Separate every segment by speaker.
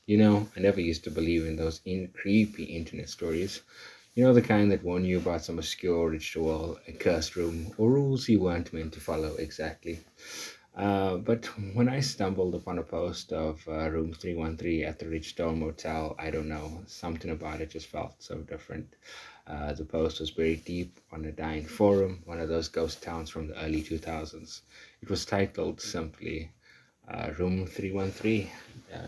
Speaker 1: I never used to believe in those creepy internet stories. The kind that warn you about some obscure ritual, a cursed room, or rules you weren't meant to follow exactly. But when I stumbled upon a post of room 313 at the Ridgestone Motel, I don't know, something about it just felt so different. The post was buried deep on a dying forum, one of those ghost towns from the early 2000s. It was titled simply Room 313.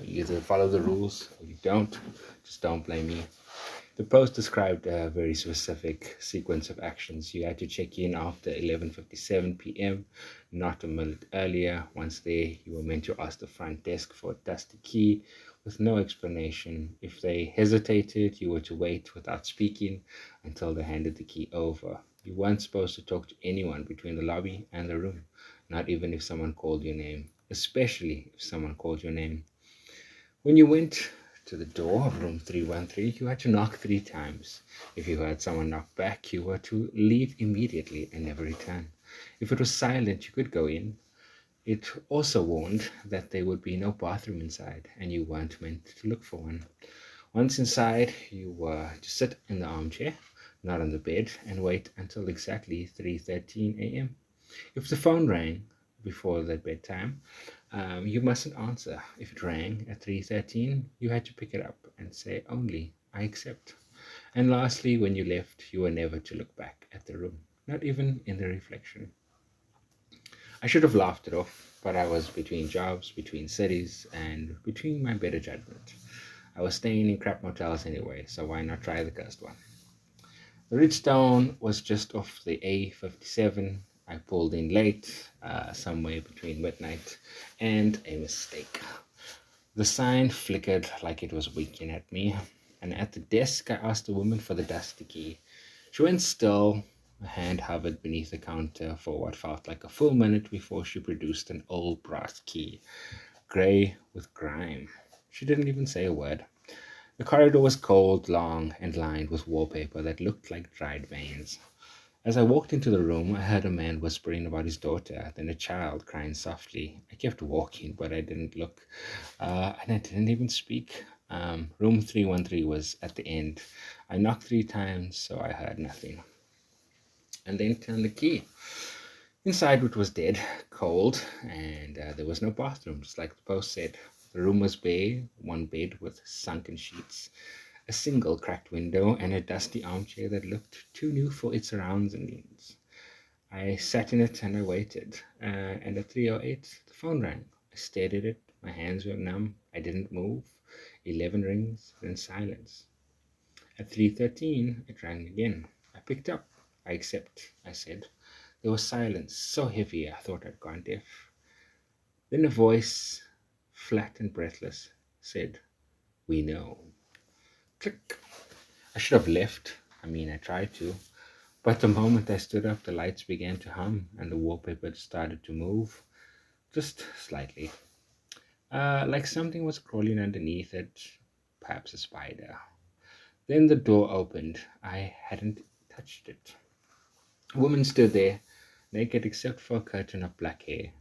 Speaker 1: You either follow the rules or you don't. Just don't blame me. The post described a very specific sequence of actions. You had to check in after 11:57 p.m., not a minute earlier. Once there, you were meant to ask the front desk for a dusty key with no explanation. If they hesitated, you were to wait without speaking until they handed the key over. You weren't supposed to talk to anyone between the lobby and the room, not even if someone called your name, especially if someone called your name. When you went to the door of room 313, you had to knock 3 times. If you heard someone knock back, you were to leave immediately and never return. If it was silent, you could go in. It also warned that there would be no bathroom inside, and you weren't meant to look for one. Once inside, you were to sit in the armchair, not on the bed, and wait until exactly 3:13 a.m. If the phone rang before that bedtime, you mustn't answer. If it rang at 3:13, you had to pick it up and say only, I accept. And lastly, when you left, you were never to look back at the room, not even in the reflection. I should have laughed it off, but I was between jobs, between cities, and between my better judgment. I was staying in crap motels anyway, so why not try the cursed one? The Ridgestone was just off the A57. I pulled in late, somewhere between midnight, and a mistake. The sign flickered like it was winking at me, and at the desk I asked the woman for the dusty key. She went still. A hand hovered beneath the counter for what felt like a full minute before she produced an old brass key, grey with grime. She didn't even say a word. The corridor was cold, long, and lined with wallpaper that looked like dried veins. As I walked into the room, I heard a man whispering about his daughter, then a child crying softly. I kept walking, but I didn't look, and I didn't even speak. Room 313 was at the end. I knocked 3 times, so I heard nothing, and then turned the key. Inside, it was dead, cold, and there was no bathroom, just like the post said. The room was bare, one bed with sunken sheets, a single cracked window, and a dusty armchair that looked too new for its surroundings. I sat in it and I waited. And at 3:08, the phone rang. I stared at it. My hands were numb. I didn't move. 11 rings, then silence. At 3:13, it rang again. I picked up. I accept, I said. There was silence, so heavy I thought I'd gone deaf. Then a voice, flat and breathless, said, We know. Click. I should have left. I tried to. But the moment I stood up, the lights began to hum and the wallpaper started to move, just slightly. Like something was crawling underneath it, perhaps a spider. Then the door opened. I hadn't touched it. A woman stood there, naked except for a curtain of black hair.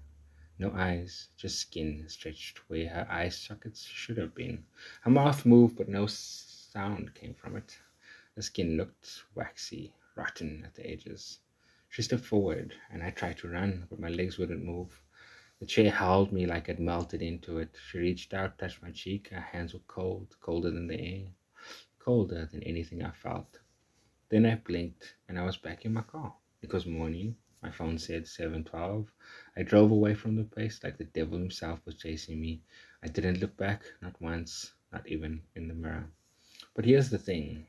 Speaker 1: No eyes, just skin stretched where her eye sockets should have been. Her mouth moved, but no sound came from it. The skin looked waxy, rotten at the edges. She stepped forward, and I tried to run, but my legs wouldn't move. The chair held me like I'd melted into it. She reached out, touched my cheek. Her hands were cold, colder than the air, colder than anything I felt. Then I blinked, and I was back in my car. It was morning. My phone said 7:12. I drove away from the place like the devil himself was chasing me. I didn't look back, not once, not even in the mirror. But here's the thing.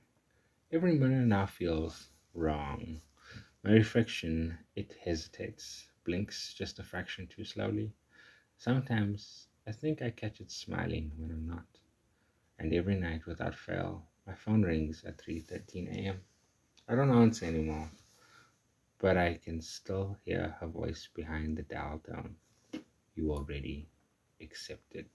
Speaker 1: Every minute now feels wrong. My reflection, it hesitates, blinks just a fraction too slowly. Sometimes I think I catch it smiling when I'm not. And every night without fail, my phone rings at 3:13 a.m. I don't answer anymore, but I can still hear her voice behind the dial tone. You already accepted.